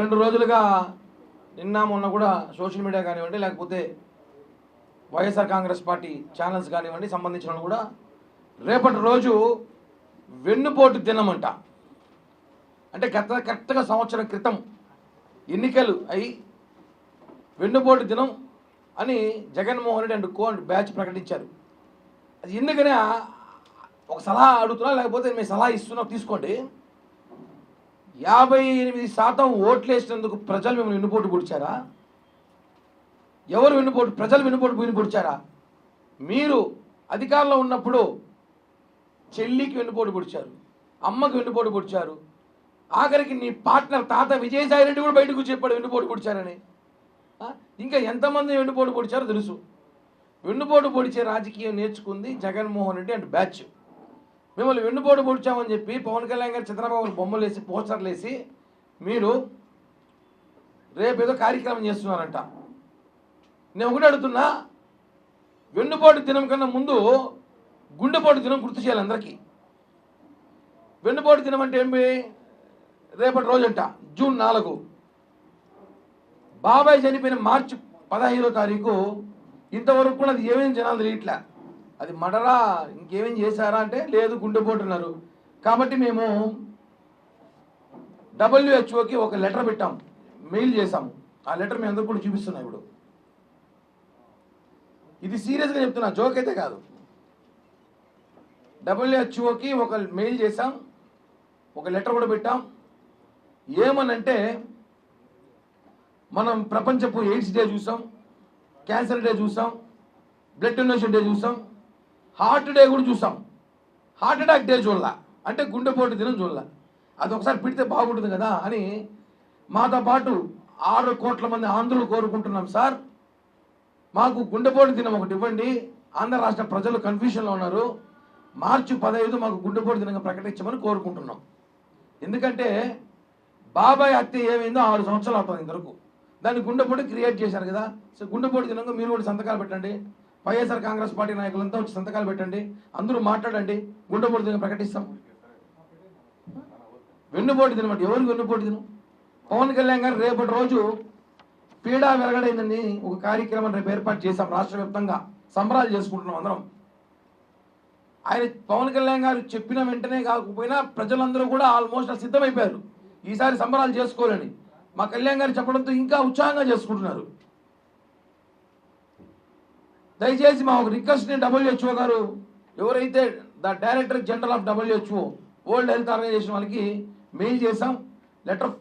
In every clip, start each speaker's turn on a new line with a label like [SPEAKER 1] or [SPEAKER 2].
[SPEAKER 1] 2 రోజులుగా నిన్న మొన్న కూడా సోషల్ మీడియా కానివ్వండి, లేకపోతే వైఎస్ఆర్ కాంగ్రెస్ పార్టీ ఛానల్స్ కానివ్వండి, సంబంధించిన వాళ్ళు కూడా రేపటి రోజు వెన్నుపోటు దినమంట. అంటే కరెక్ట్గా సంవత్సరం క్రితం ఎన్నికలు అయి వెన్నుపోటు దినం అని Jaganmohan Reddy and co batch ప్రకటించారు. అది ఎందుకనే ఒక సలహా అడుగుతున్నా, లేకపోతే మీ సలహా ఇస్తున్నా, తీసుకోండి. 58% ఓట్లు వేసినందుకు ప్రజలు మిమ్మల్ని వెన్నుపోటు పొడిచారా? ఎవరు వెన్నుపోటు? ప్రజలు వెన్నుపోటు పొడిచారా? మీరు అధికారంలో ఉన్నప్పుడు చెల్లికి వెన్నుపోటు పొడిచారు, అమ్మకి వెన్నుపోటు పొడిచారు, ఆఖరికి నీ పార్ట్నర్ తాత విజయసాయి రెడ్డి కూడా బయటకు చెప్పాడు వెన్నుపోటు పొడిచారని. ఇంకా ఎంతమంది వెన్నుపోటు పొడిచారో తెలుసు. వెన్నుపోటు పొడిచే రాజకీయం నేర్చుకుంది జగన్మోహన్ రెడ్డి అండ్ బ్యాచ్. మిమ్మల్ని వెన్నుపోటు పొడిచామని చెప్పి పవన్ కళ్యాణ్ గారు చంద్రబాబు బొమ్మలు వేసి పోస్టర్లు వేసి మీరు రేపేదో కార్యక్రమం చేస్తున్నారంట. నేను ఒకటి అడుగుతున్నా, వెన్నుపోటు దినం కన్నా ముందు గుండెపోటు దినం గుర్తు చేయాలి అందరికీ. వెన్నుపోటు దినం అంటే ఏమి? రేపటి రోజంట, జూన్ 4. బాబాయ్ చనిపోయిన మార్చి 15వ తారీఖు ఇంతవరకు కూడా అది ఏమేమి జనాలు తెలియట్లే. అది మడరా ఇంకేమేం చేశారా అంటే లేదు, గుండెపోటు అన్నారు. కాబట్టి మేము WHO ఒక లెటర్ పెట్టాం, మెయిల్ చేశాము. ఆ లెటర్ మేము అందరూ కూడా చూపిస్తున్నాం ఇప్పుడు. ఇది సీరియస్గా చెప్తున్నా, జోక్ అయితే కాదు. WHO ఒక మెయిల్ చేశాం, ఒక లెటర్ కూడా పెట్టాం. ఏమనంటే మనం ప్రపంచపు ఎయిడ్స్ డే చూసాం, క్యాన్సర్ డే చూసాం, బ్లడ్ డొనేషన్ డే చూసాం, హార్ట్ డే కూడా చూసాం. హార్ట్ అటాక్ డే చూడాల, అంటే గుండెపోటు దినం చూడాల. అది ఒకసారి పెడితే బాగుంటుంది కదా అని మాతో పాటు 6 కోట్ల మంది ఆంధ్రులు కోరుకుంటున్నాం. సార్, మాకు గుండెపోటు దినం ఒకటి ఇవ్వండి. ఆంధ్ర రాష్ట్ర ప్రజలు కన్ఫ్యూషన్లో ఉన్నారు. మార్చి 15 మాకు గుండెపోటు దినంగా ప్రకటించమని కోరుకుంటున్నాం. ఎందుకంటే బాబాయ్ హత్య ఏమైందో 6 సంవత్సరాలు అవుతుంది ఇంతవరకు. దాన్ని గుండెపోటు క్రియేట్ చేశారు కదా. సో గుండెపోటు దినంగా మీరు కూడా సంతకాలు పెట్టండి. వైఎస్ఆర్ కాంగ్రెస్ పార్టీ నాయకులంతా వచ్చి సంతకాలు పెట్టండి, అందరూ మాట్లాడండి, గుండెపోటు దినం ప్రకటిస్తాం. వెన్నుపోటు దినం అంటే ఎవరికి వెన్నుపోటు దినం? పవన్ కళ్యాణ్ గారు రేపటి రోజు పీడా వెలగడైందని ఒక కార్యక్రమం రేపు ఏర్పాటు చేశాం. రాష్ట్ర వ్యాప్తంగా సంబరాలు చేసుకుంటున్నాం అందరం. ఆయన పవన్ కళ్యాణ్ గారు చెప్పిన వెంటనే కాకపోయినా ప్రజలందరూ కూడా ఆల్మోస్ట్ సిద్ధమైపోయారు ఈసారి సంబరాలు చేసుకోవాలని. మా కళ్యాణ్ గారు చెప్పడంతో ఇంకా ఉత్సాహంగా చేసుకుంటున్నారు. దయచేసి మా ఒక రిక్వెస్ట్ని WHO గారు, ఎవరైతే director general of WHO world health organization వాళ్ళకి మెయిల్ చేసాం. లెటర్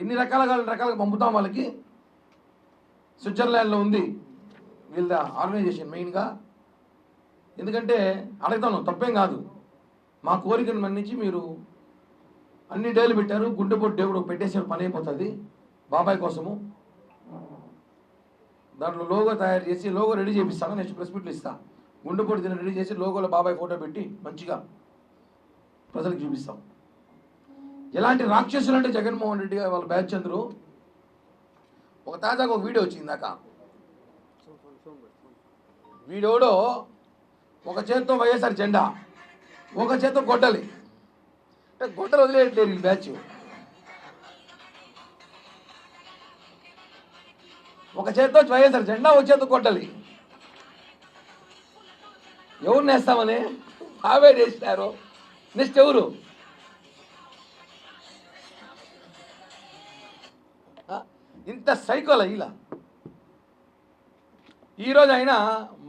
[SPEAKER 1] ఎన్ని రకాలుగా పంపుతాం వాళ్ళకి. స్విట్జర్లాండ్లో ఉంది వీళ్ళ ఆర్గనైజేషన్ మెయిన్గా. ఎందుకంటే అడుగుతాను, తప్పేం కాదు. మా కోరికను మన్నించి మీరు అన్ని డేలు పెట్టారు, గుండెపోటు డే కూడా పెట్టేసే పని అయిపోతుంది బాబాయ్ కోసము. దాంట్లో లోగో తయారు చేసి లోగో రెడీ చేపిస్తాను, నెక్స్ట్ ప్రెస్ మీట్లు ఇస్తాను. గుండెపోటు దినం రెడీ చేసి లోగోలో బాబాయ్ ఫోటో పెట్టి మంచిగా ప్రజలకు చూపిస్తాం. ఎలాంటి రాక్షసులు అంటే జగన్మోహన్ రెడ్డి వాళ్ళ బ్యాచ్ అందరూ. ఒక తాజాగా ఒక వీడియో వచ్చింది దాకా. వీడియోలో ఒక చేత్తో వైఎస్ఆర్ జెండా, ఒక చేత్తో గొడ్డలి. అంటే గొడ్డలు వదిలేయట్లేరు ఈ బ్యాచ్. ఒక చేత్తో వైఎస్ఆర్ జెండా, ఒక చేత్తో గొడ్డలి. ఎవరు నేస్తామని అవే వేసినారు. నెక్స్ట్ ఎవరు? ఇంత సైకోల ఇలా. ఈరోజు ఆయన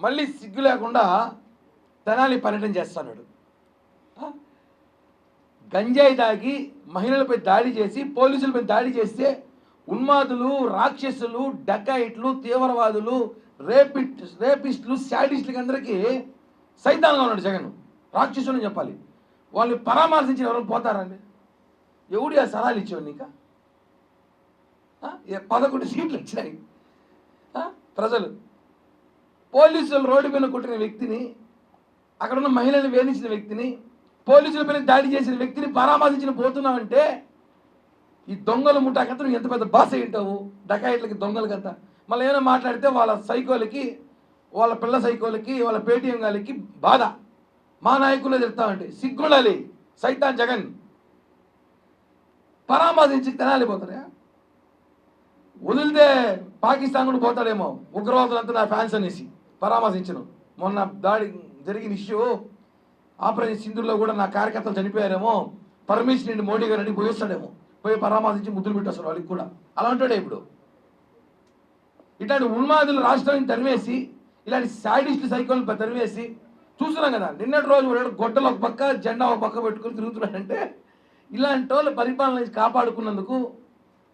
[SPEAKER 1] మళ్ళీ సిగ్గు లేకుండా తెనాలి పర్యటన చేస్తున్నాడు. గంజాయి తాగి మహిళలపై దాడి చేసి, పోలీసులపై దాడి చేస్తే ఉన్మాదులు, రాక్షసులు, డకాయిట్లు, తీవ్రవాదులు, రేపిస్టులు, శాడిస్టులకి అందరికీ సైతాన్గా ఉన్నాడు జగన్. రాక్షసుని చెప్పాలి. వాళ్ళు పరామర్శించిన ఎవరు పోతారండి? ఎవడు ఆ సలహాలు ఇచ్చేవాడు నీకు? 11 సీట్లు వచ్చినాయి. ప్రజలు పోలీసులు రోడ్డు మీద కొట్టిన వ్యక్తిని, అక్కడ ఉన్న మహిళలను వేధించిన వ్యక్తిని, పోలీసులపైన దాడి చేసిన వ్యక్తిని పరామర్శించిన పోతున్నావంటే ఈ దొంగల ముఠాకంతా నువ్వు ఎంత పెద్ద బాస్ అయి ఉంటావు. డకాయిట్లకి, దొంగలకంతా మళ్ళీ ఏమైనా మాట్లాడితే వాళ్ళ సైకోలకి, వాళ్ళ పిల్ల సైకోలకి, వాళ్ళ పేటీఎం గాలికి బాధ. మా నాయకులే చెప్తామంటే సిగ్గుండాలి. సైతాన్ జగన్ పరామర్శించి తెనాలి పోతారా? వదిలితే పాకిస్తాన్ కూడా పోతాడేమో, ఉగ్రవాదులంతా నా ఫ్యాన్స్ అనేసి పరామర్శించను. మొన్న దాడి జరిగిన ఇష్యూ ఆపరేషన్ సింధూర్లో కూడా నా కార్యకర్తలు చనిపోయారేమో, పర్మిషన్ నుండి మోడీ గారు అడిగి పోయేస్తాడేమో, పోయి పరామర్శించి ముద్దులు పెట్టేస్తాడు వాళ్ళకి కూడా. అలా ఉంటాడే ఇప్పుడు. ఇట్లాంటి ఉన్మాదులు రాష్ట్రాన్ని తరివేసి, ఇలాంటి సాడిస్టు సైకోలను తరివేసి చూస్తున్నాం కదా. నిన్నటి రోజు గొడ్డలు ఒక పక్క, జెండా ఒక పక్క పెట్టుకుని తిరుగుతున్నాడంటే ఇలాంటి వాళ్ళు పరిపాలన కాపాడుకున్నందుకు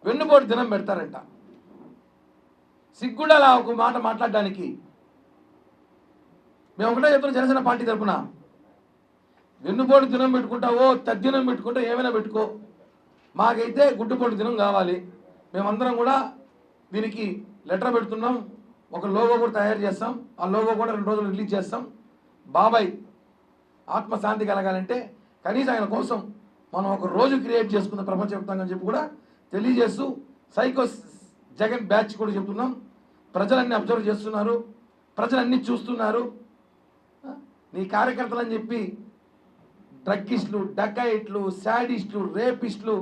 [SPEAKER 1] వెన్నుపోటు దినం పెడతారంట. సిగ్గుడా అలా ఒక మాట మాట్లాడడానికి. మేము ఒకటే చెప్తున్నాం జనసేన పార్టీ తరఫున, వెన్నుపోటు దినం పెట్టుకుంటావో తద్దినం పెట్టుకుంటా ఏమైనా పెట్టుకో, మాకైతే గుడ్డుపోటు దినం కావాలి. మేమందరం కూడా దీనికి లెటర్ పెడుతున్నాం, ఒక లోగో కూడా తయారు చేస్తాం. ఆ లోగో కూడా 2 రోజులు రిలీజ్ చేస్తాం. బాబాయ్ ఆత్మశాంతి కలగాలంటే కనీసం ఆయన కోసం మనం ఒక రోజు క్రియేట్ చేసుకుందాం ప్రపంచవ్యాప్తంగా అని చెప్పి కూడా తెలియజేస్తూ, సైకో జగన్ బ్యాచ్ కూడా చెప్తున్నాం. ప్రజలన్నీ అబ్జర్వ్ చేస్తున్నారు, ప్రజలన్నీ చూస్తున్నారు. నీ కార్యకర్తలు అని చెప్పి డ్రగ్గిస్టులు, డకాయిట్లు, శాడిస్టులు, రేపిస్టులు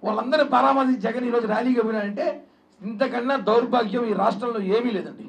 [SPEAKER 1] వాళ్ళందరూ పరామర్శించి జగన్ ఈరోజు ర్యాలీగా పోయినాడంటే ఇంతకన్నా దౌర్భాగ్యం ఈ రాష్ట్రంలో ఏమీ లేదండి.